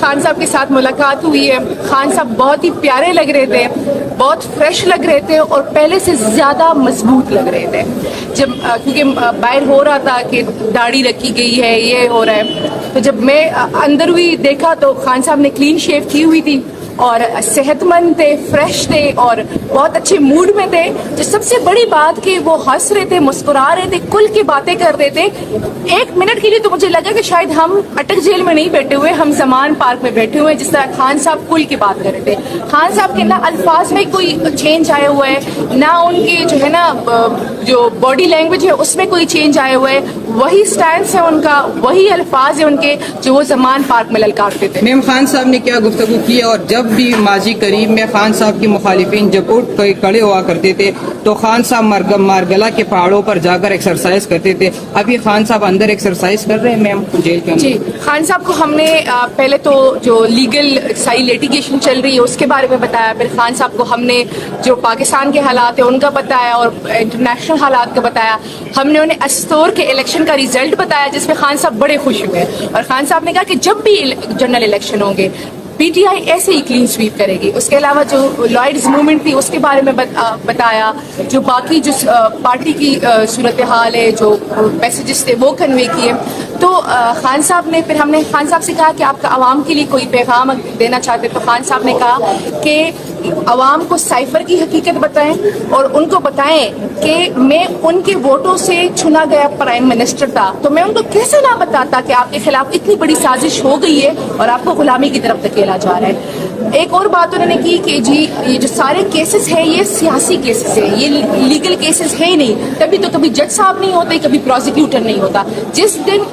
खान साहब के साथ मुलाकात हुई है। खान साहब बहुत ही प्यारे लग रहे थे, बहुत फ्रेश लग रहे थे और पहले से ज़्यादा मजबूत लग रहे थे। जब क्योंकि बाहर हो रहा था कि दाढ़ी रखी गई है, ये हो रहा है, तो जब मैं अंदर हुई देखा तो खान साहब ने क्लीन शेव की हुई थी और सेहतमंद थे, फ्रेश थे और बहुत अच्छे मूड में थे। जो सबसे बड़ी बात कि वो हंस रहे थे, मुस्कुरा रहे थे, कुल की बातें कर रहे थे। एक मिनट के लिए तो मुझे लगा कि शायद हम अटक जेल में नहीं बैठे हुए, हम ज़मान पार्क में बैठे हुए, जिस तरह खान साहब कुल की बात कर रहे थे। खान साहब के ना अल्फाज में कोई चेंज आया हुआ है, ना उनके जो है ना जो बॉडी लैंग्वेज है उसमें कोई चेंज आया हुआ है, वही स्टैंस है उनका, वही अल्फाज है उनके जो वो ज़मान पार्क में ललकारते थे। मैम खान साहब ने क्या गुफ्तगू की है, और जब भी माजी करीब में खान साहब की मुखालिफिन जब उठ कर खड़े हुआ करते थे तो खान साहब मारगला के पहाड़ों पर जाकर एक्सरसाइज करते थे। अभी खान साहब अंदर एक्सरसाइज कर रहे हैं मैम जेल के अंदर। जी, खान साहब को हमने पहले तो जो लीगल सारी लिटिगेशन चल रही है उसके बारे में बताया, फिर खान साहब को हमने जो पाकिस्तान के हालात है उनका बताया और इंटरनेशनल हालात का बताया। हमने उन्हें अस्तोर के इलेक्शन का रिजल्ट बताया जिसमें खान साहब बड़े खुश हुए और खान साहब ने कहा कि जब भी जनरल इलेक्शन होंगे पीटीआई ऐसे ही क्लीन स्वीप करेगी। उसके अलावा जो लॉयड्स मूवमेंट थी उसके बारे में बताया, जो बाकी जो पार्टी की सूरत हाल है, जो मैसेजेस थे वो कन्वे किए। तो खान साहब ने, फिर हमने खान साहब से कहा कि आपका आवाम के लिए कोई पैगाम देना चाहते, तो खान साहब ने कहा कि आवाम को साइफर की हकीकत बताएं और उनको बताएं कि मैं उनके वोटों से चुना गया प्राइम मिनिस्टर था, तो मैं उनको कैसे ना बताता कि आपके खिलाफ इतनी बड़ी साजिश हो गई है और आपको गुलामी की तरफ धकेला जा रहा है। एक और बात उन्होंने की कि जी ये जो सारे केसेस हैं ये सियासी केसेस हैं, ये लीगल केसेस है ही नहीं, तभी तो कभी जज साहब नहीं होते, कभी प्रोसिक्यूटर नहीं होता। जिस दिन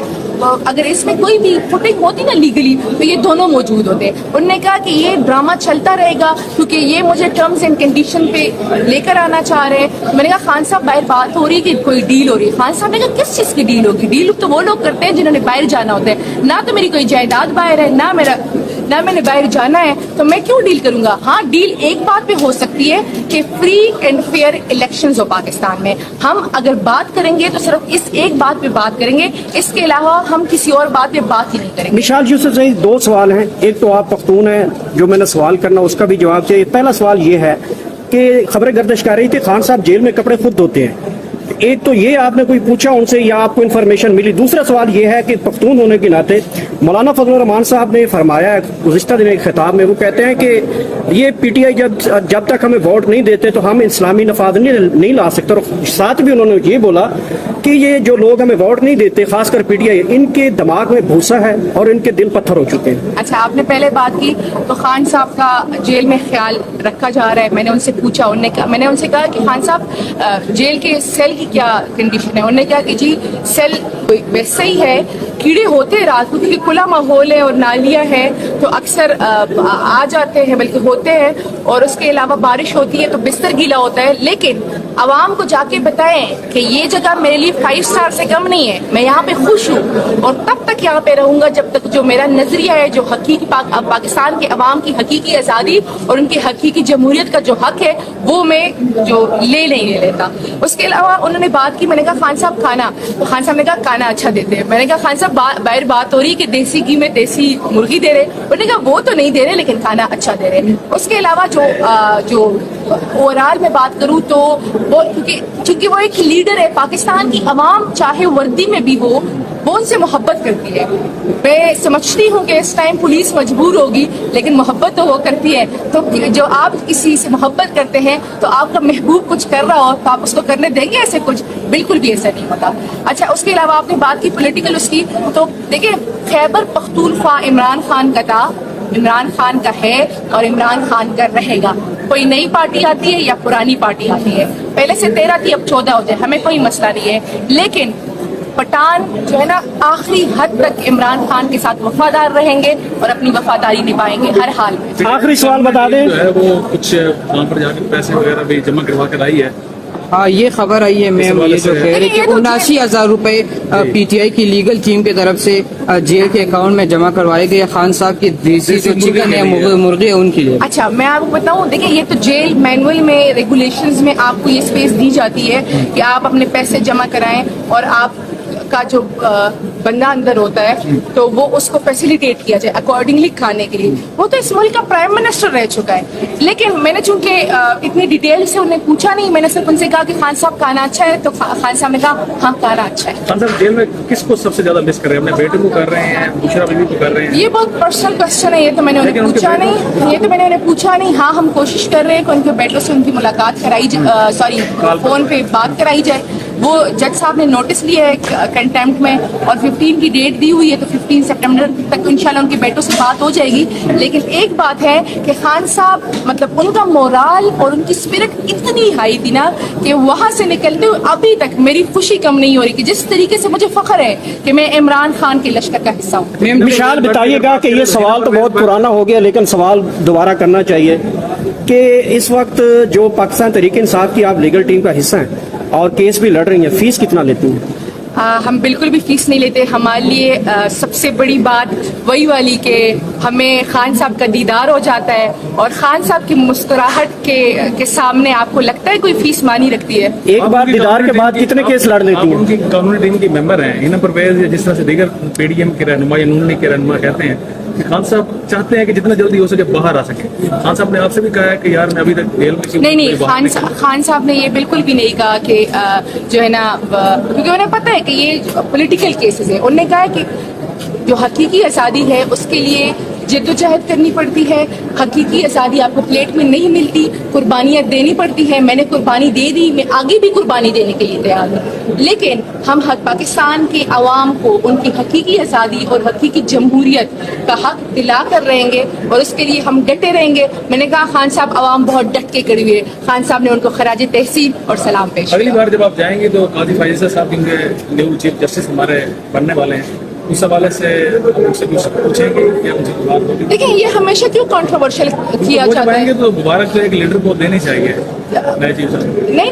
अगर इसमें कोई भी फुटिंग होती ना लीगली तो ये दोनों मौजूद होते। उन्होंने कहा कि ये ड्रामा चलता रहेगा क्योंकि ये मुझे टर्म्स एंड कंडीशन पे लेकर आना चाह रहे हैं। मैंने कहा खान साहब बाहर बात हो रही है कि कोई डील हो रही है। खान साहब ने कहा किस चीज़ की डील होगी? डील तो वो लोग करते हैं जिन्होंने बाहर जाना होता है, ना तो मेरी कोई जायदाद बाहर है, ना मैंने बाहर जाना है, तो मैं क्यों डील करूंगा? हाँ, डील एक बात पे हो सकती है कि फ्री एंड फेयर इलेक्शंस हो पाकिस्तान में। हम अगर बात करेंगे तो सिर्फ इस एक बात पे बात करेंगे, इसके अलावा हम किसी और बात पे बात ही नहीं करेंगे। मिशाल यूसुफ से दो सवाल हैं, एक तो आप पख्तून हैं, जो मैंने सवाल करना उसका भी जवाब चाहिए। पहला सवाल ये है कि खबरें गर्दिश कर रही थी खान साहब जेल में कपड़े खुद धोते हैं, एक तो ये आपने कोई पूछा उनसे या आपको इन्फॉर्मेशन मिली? दूसरा सवाल ये है कि पख्तून होने के नाते मौलाना फजलुर रहमान साहब ने फरमाया है गुज़िश्ता दिन एक खिताब में, वो कहते हैं कि ये पीटीआई जब तक हमें वोट नहीं देते तो हम इस्लामी नफाद नहीं ला सकते। और साथ भी उन्होंने ये बोला कि ये जो लोग हमें वोट नहीं देते, खासकर पीटीआई, इनके दिमाग में भूसा है और इनके दिल पत्थर हो चुके हैं। अच्छा, आपने पहले बात की तो खान साहब का जेल में ख्याल रखा जा रहा है। मैंने उनसे पूछा, मैंने उनसे कहा कि खान साहब जेल के सेल की क्या कंडीशन है? उन्होंने कहा कि जी सेल वैसे ही है, कीड़े होते हैं रात को क्योंकि खुला माहौल है और नालियाँ है तो अक्सर आ जाते हैं, बल्कि होते हैं, और उसके अलावा बारिश होती है तो बिस्तर गीला होता है। लेकिन आवाम को जाके बताएं कि ये जगह मेरे लिए 5 स्टार से कम नहीं है, मैं यहाँ पे खुश हूँ और तब तक यहाँ पे रहूंगा जब तक जो मेरा नजरिया है, जो हकीकी पाकिस्तान के अवाम की हकीकी आज़ादी और उनकी हकीकी जमहूरियत का जो हक है वो मैं जो ले लेता। उसके अलावा उन्होंने बात की, मैंने कहा खान साहब खाना, तो खान साहब ने कहा खाना अच्छा देते हैं। मैंने कहा खान साहब बाहर बात हो रही है कि देसी घी में देसी मुर्गी दे रहे, उन्होंने कहा वो तो नहीं दे रहे लेकिन खाना अच्छा दे रहे। उसके अलावा जो ओवरऑल में बात करूं तो वो क्योंकि वो एक लीडर है, पाकिस्तान की अवाम चाहे वर्दी में भी वो उनसे मोहब्बत करती है। मैं समझती हूँ कि इस टाइम पुलिस मजबूर होगी लेकिन मोहब्बत तो वो करती है। तो जो आप किसी से मोहब्बत करते हैं तो आपका महबूब कुछ कर रहा हो तो आप उसको करने देंगे ऐसे? कुछ बिल्कुल भी ऐसा नहीं होता। अच्छा, उसके अलावा आपने बात की पॉलिटिकल उसकी, तो देखिए खैबर पख्तूनख्वा इमरान खान का था, इमरान खान का है और इमरान खान का रहेगा। कोई नई पार्टी आती है या पुरानी पार्टी आती है, पहले से 13 थी अब 14 हो जाए, हमें कोई मसला नहीं है। लेकिन पठान जो है ना आखिरी हद तक इमरान खान के साथ वफादार रहेंगे और अपनी वफादारी निभाएंगे हर हाल में। आखिरी सवाल बता दें, जो है वो कुछ वहाँ पर जाकर पैसे वगैरह भी जमा करवा कर आई है। हाँ, ये खबर आई है मैम, ये जो कह रहे कि 79,000 रुपए पीटीआई की लीगल टीम की तरफ से जेल के अकाउंट में जमा करवाए गए खान साहब की देसी जो चिकन है, मुर्गे है, उनके लिए। अच्छा, मैं आपको बताऊं, देखिए ये तो जेल मैनुअल में, रेगुलेशंस में आपको ये स्पेस दी जाती है कि आप अपने पैसे जमा कराएं और आप का जो बंदा अंदर होता है तो वो उसको फैसिलिटेट किया जाए अकॉर्डिंगली खाने के लिए। वो तो इस मुल्क का प्राइम मिनिस्टर रह चुका है। लेकिन मैंने चूंकि इतनी डिटेल से उन्हें पूछा नहीं, मैंने सिर्फ उनसे कहा कि खान साहब खाना अच्छा है, तो खान साहब ने कहा हाँ खाना अच्छा है। खान साहब जेल में किसको सबसे ज्यादा मिस कर रहे हैं? अपने बेटे को कर रहे हैं, दूसरा बीवी को कर रहे हैं? ये बहुत पर्सनल क्वेश्चन है, ये तो मैंने उन्हें पूछा नहीं, ये तो मैंने उन्हें पूछा नहीं। हाँ, हम कोशिश कर रहे हैं कि उनके बेटों से उनकी मुलाकात कराई सॉरी फोन पे बात कराई जाए। वो जज साहब ने नोटिस लिया है कंटेम्प्ट में और 15 की डेट दी हुई है, तो 15 सितंबर तक इंशाल्लाह उनके बेटों से बात हो जाएगी। लेकिन एक बात है कि खान साहब मतलब उनका मोराल और उनकी स्पिरिट इतनी हाई थी ना कि वहां से निकलते हुए अभी तक मेरी खुशी कम नहीं हो रही कि जिस तरीके से मुझे फख्र है कि मैं इमरान खान के लश्कर का हिस्सा हूँ। विशाल बताइएगा कि ये सवाल तो बहुत पुराना हो गया, लेकिन सवाल दोबारा करना चाहिए कि इस वक्त जो पाकिस्तान तहरीक इंसाफ की आप लीगल टीम का हिस्सा हैं और केस भी लड़ रही हैं, फीस कितना लेती हैं? हम बिल्कुल भी फीस नहीं लेते। हमारे लिए सबसे बड़ी बात वही वाली कि हमें खान साहब का दीदार हो जाता है और खान साहब की मुस्कुराहट के सामने आपको लगता है कोई फीस मानी रखती है। एक बार दीदार के बाद कितने केस लड़ लेती हैं? उनकी कानूनी टीम की मेंबर हैं इना परवेज, जिस तरह से दीगर पीडीएम के रहनुमा या नून लीग के रहनुमा कहते हैं कि खान साहब चाहते हैं कि जितना जल्दी हो सके बाहर आ सके। खान साहब ने आपसे भी कहा है कि यार मैं अभी तक जेल में क्यों नहीं, बाहर खान साहब ने ये बिल्कुल भी नहीं कहा कि जो है ना, क्योंकि उन्हें पता है कि ये पॉलिटिकल केसेस है। उन्होंने कहा है कि जो हकीकी आज़ादी है उसके लिए जद्दोजहद करनी पड़ती है, हकीकी आज़ादी आपको प्लेट में नहीं मिलती, कुर्बानियाँ देनी पड़ती है। मैंने कुर्बानी दे दी, मैं आगे भी कुर्बानी देने के लिए तैयार हूँ। लेकिन हम पाकिस्तान के अवाम को उनकी हकीकी आज़ादी और हकीकी जमहूरियत का हक दिला कर रहेंगे और उसके लिए हम डटे रहेंगे। मैंने कहा खान साहब अवाम बहुत डट के खड़ी हुई है। खान साहब ने उनको खराज तहसीन और सलाम पेश अगली किया। बार जब आप जाएंगे तो काजी फायजा साहब जिनके न्यू चीफ जस्टिस हमारे बनने वाले हैं, उस हवाले से उनसे कुछ पूछेंगे या उनसे बात होगी? देखिए, ये हमेशा क्यों कंट्रोवर्शियल किया वो जाता जब है? आएंगे तो मुबारक तो एक लीडर को देनी चाहिए नए चीफ साहब। नहीं,